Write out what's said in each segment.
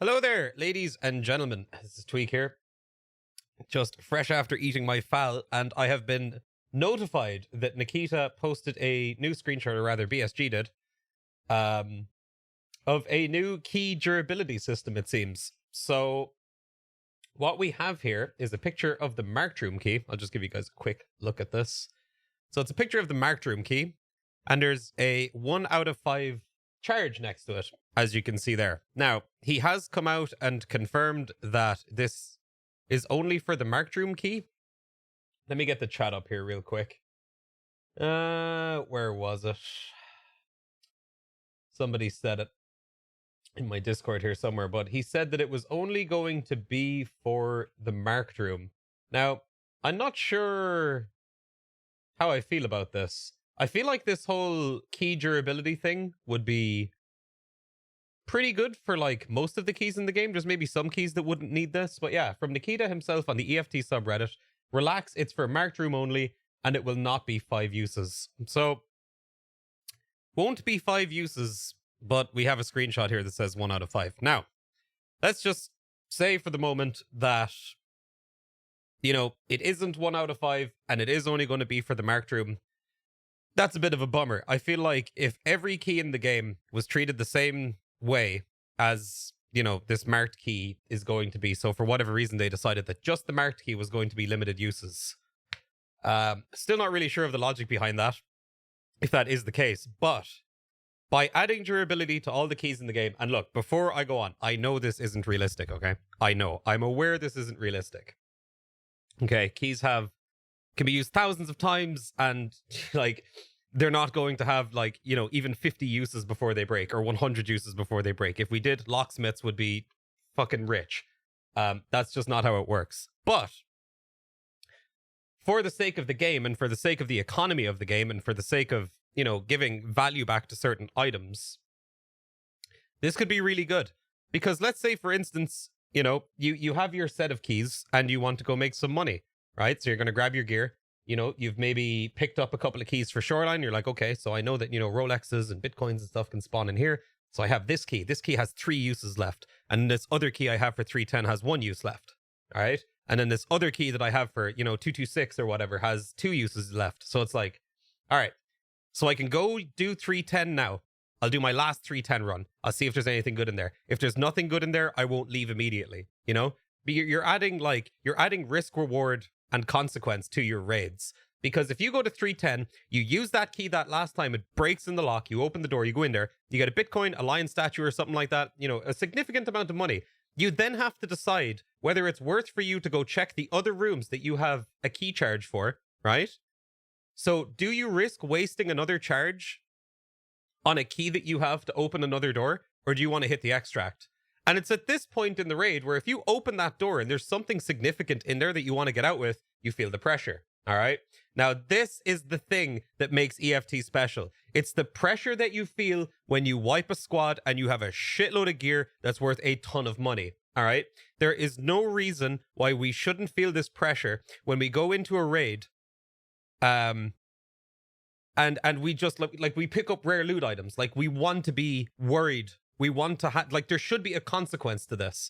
Hello there, ladies and gentlemen. This is TweaK here, just fresh after eating my fowl, and I have been notified that Nikita posted a new screenshot, or rather BSG did, um, of a new key durability system, it seems. So what we have here is a picture of the marked room key. I'll just give you guys a quick look at this. So it's a picture of the marked room key, and there's a 1 out of 5 charge next to it, as you can see there. Now, he has come out and confirmed that this is only for the marked room key. Let me get the chat up here real quick. Where was it? Somebody said it in my Discord here somewhere, but he said that it was only going to be for the marked room. Now, I'm not sure how I feel about this. I feel like this whole key durability thing would be pretty good for like most of the keys in the game. There's maybe some keys that wouldn't need this, but yeah, from Nikita himself on the EFT subreddit, relax, it's for marked room only, and it will not be 5 uses. So, won't be 5 uses, but we have a screenshot here that says 1 out of 5. Now, let's just say for the moment that, you know, it isn't 1 out of 5, and it is only going to be for the marked room. That's a bit of a bummer. I feel like if every key in the game was treated the same way as, you know, this marked key is going to be, so for whatever reason they decided that just the marked key was going to be limited uses. Still not really sure of the logic behind that, if that is the case, but by adding durability to all the keys in the game, and look, before I go on, I know this isn't realistic, okay? I'm aware this isn't realistic. Okay, keys can be used thousands of times, and like they're not going to have like, you know, even 50 uses before they break, or 100 uses before they break. If we did, locksmiths would be fucking rich. That's just not how it works. But for the sake of the game, and for the sake of the economy of the game, and for the sake of, you know, giving value back to certain items, this could be really good. Because let's say, for instance, you know, you have your set of keys and you want to go make some money, right? So you're going to grab your gear. You know, you've maybe picked up a couple of keys for Shoreline. You're like, okay, so I know that, you know, Rolexes and Bitcoins and stuff can spawn in here. So I have this key. This key has 3 uses left. And this other key I have for 310 has 1 use left. All right. And then this other key that I have for, you know, 226 or whatever has 2 uses left. So it's like, all right, so I can go do 310 now. I'll do my last 310 run. I'll see if there's anything good in there. If there's nothing good in there, I won't leave immediately, you know? But you're adding risk, reward, and consequence to your raids. Because if you go to 310, you use that key that last time, it breaks in the lock, you open the door, you go in there, you get a Bitcoin, a lion statue or something like that, you know, a significant amount of money. You then have to decide whether it's worth for you to go check the other rooms that you have a key charge for, right? So do you risk wasting another charge on a key that you have to open another door, or do you want to hit the extract? And it's at this point in the raid where if you open that door and there's something significant in there that you want to get out with, you feel the pressure. All right. Now, this is the thing that makes EFT special. It's the pressure that you feel when you wipe a squad and you have a shitload of gear that's worth a ton of money. All right. There is no reason why we shouldn't feel this pressure when we go into a raid. And we just like we pick up rare loot items. Like, we want to be worried. We want to have, like, there should be a consequence to this.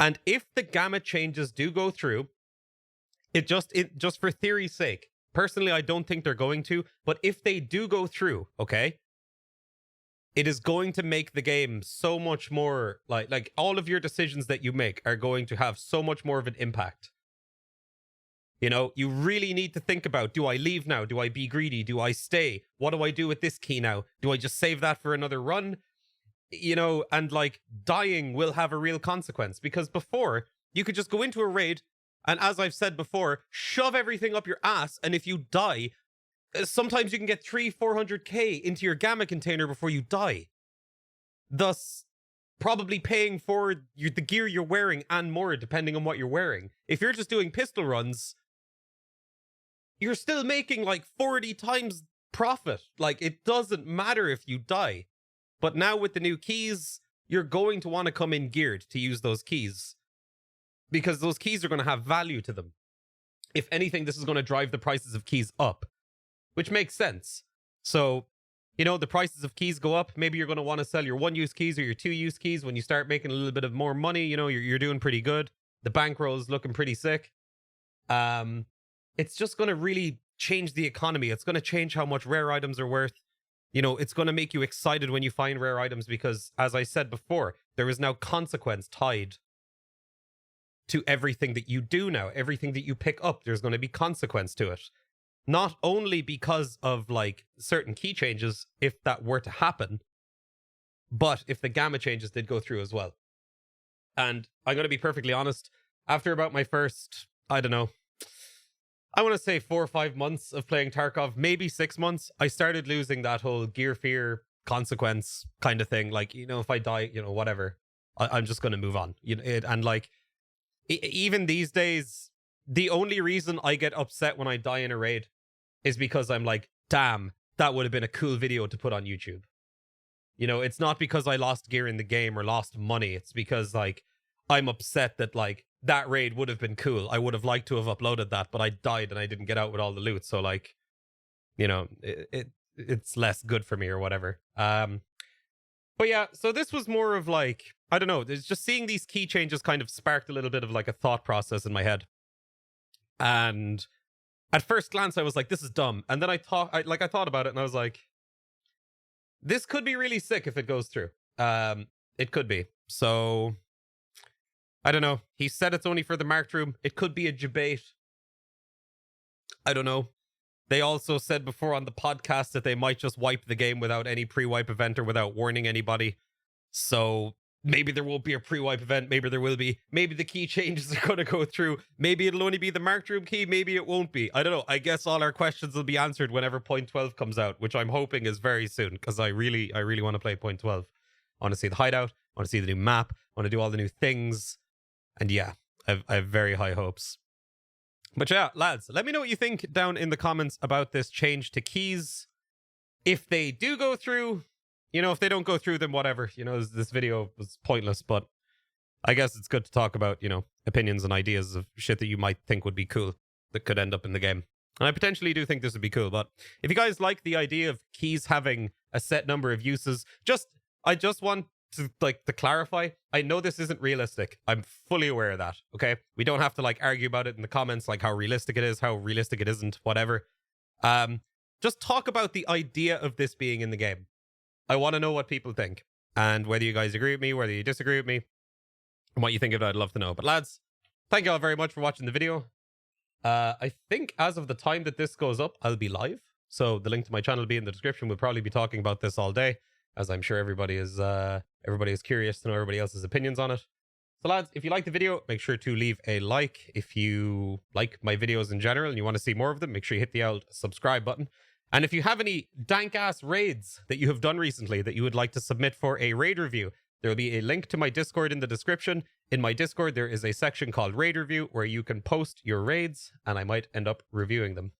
And if the gamma changes do go through, it just for theory's sake, personally, I don't think they're going to, but if they do go through, okay, it is going to make the game so much more, like all of your decisions that you make are going to have so much more of an impact. You know, you really need to think about, do I leave now? Do I be greedy? Do I stay? What do I do with this key now? Do I just save that for another run? You know, and like, dying will have a real consequence, because before you could just go into a raid and, as I've said before, shove everything up your ass, and if you die, sometimes you can get 300-400k into your gamma container before you die, thus probably paying for the gear you're wearing and more, depending on what you're wearing. If you're just doing pistol runs, you're still making like 40 times profit. Like, it doesn't matter if you die. But now with the new keys, you're going to want to come in geared to use those keys, because those keys are going to have value to them. If anything, this is going to drive the prices of keys up, which makes sense. So you know, the prices of keys go up. Maybe you're going to want to sell your 1-use keys or your 2-use keys when you start making a little bit of more money. You know, you're doing pretty good. The bankroll is looking pretty sick. It's just going to really change the economy. It's going to change how much rare items are worth. You know, it's going to make you excited when you find rare items because, as I said before, there is now consequence tied to everything that you do now. Everything that you pick up, there's going to be consequence to it. Not only because of, like, certain key changes, if that were to happen, but if the gamma changes did go through as well. And I'm going to be perfectly honest, after about my first, I don't know, I want to say 4 or 5 months of playing Tarkov, maybe 6 months, I started losing that whole gear fear consequence kind of thing. Like, you know, if I die, you know, whatever, I'm just going to move on. You know, and like, even these days, the only reason I get upset when I die in a raid is because I'm like, damn, that would have been a cool video to put on YouTube. You know, it's not because I lost gear in the game or lost money. It's because, like, I'm upset that, like, that raid would have been cool. I would have liked to have uploaded that, but I died and I didn't get out with all the loot. So, like, you know, it's less good for me or whatever. But yeah, so this was more of like, I don't know, there's just seeing these key changes kind of sparked a little bit of like a thought process in my head. And at first glance, I was like, this is dumb. And then I thought about it and I was like, this could be really sick if it goes through. It could be. So I don't know. He said it's only for the marked room. It could be a debate. I don't know. They also said before on the podcast that they might just wipe the game without any pre-wipe event or without warning anybody. So maybe there won't be a pre-wipe event. Maybe there will be. Maybe the key changes are going to go through. Maybe it'll only be the marked room key. Maybe it won't be. I don't know. I guess all our questions will be answered whenever point 12 comes out, which I'm hoping is very soon because I really want to play point 12. I want to see the hideout. I want to see the new map. I want to do all the new things. And yeah, I have very high hopes. But yeah, lads, let me know what you think down in the comments about this change to keys. If they do go through, you know, if they don't go through, then whatever. You know, this video was pointless, but I guess it's good to talk about, you know, opinions and ideas of shit that you might think would be cool that could end up in the game. And I potentially do think this would be cool, but if you guys like the idea of keys having a set number of uses, I just want to clarify, I know this isn't realistic. I'm fully aware of that, okay? We don't have to, like, argue about it in the comments, like how realistic it is, how realistic it isn't, whatever. Just talk about the idea of this being in the game. I want to know what people think, and whether you guys agree with me, whether you disagree with me, and what you think of it, I'd love to know. But lads, thank you all very much for watching the video. I think as of the time that this goes up, I'll be live. So the link to my channel will be in the description. We'll probably be talking about this all day, as I'm sure everybody is curious to know everybody else's opinions on it. So lads, if you like the video, make sure to leave a like. If you like my videos in general and you want to see more of them, make sure you hit the old subscribe button. And if you have any dank-ass raids that you have done recently that you would like to submit for a raid review, there will be a link to my Discord in the description. In my Discord, there is a section called Raid Review where you can post your raids, and I might end up reviewing them.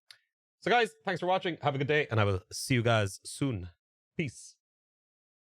So guys, thanks for watching. Have a good day, and I will see you guys soon. Peace.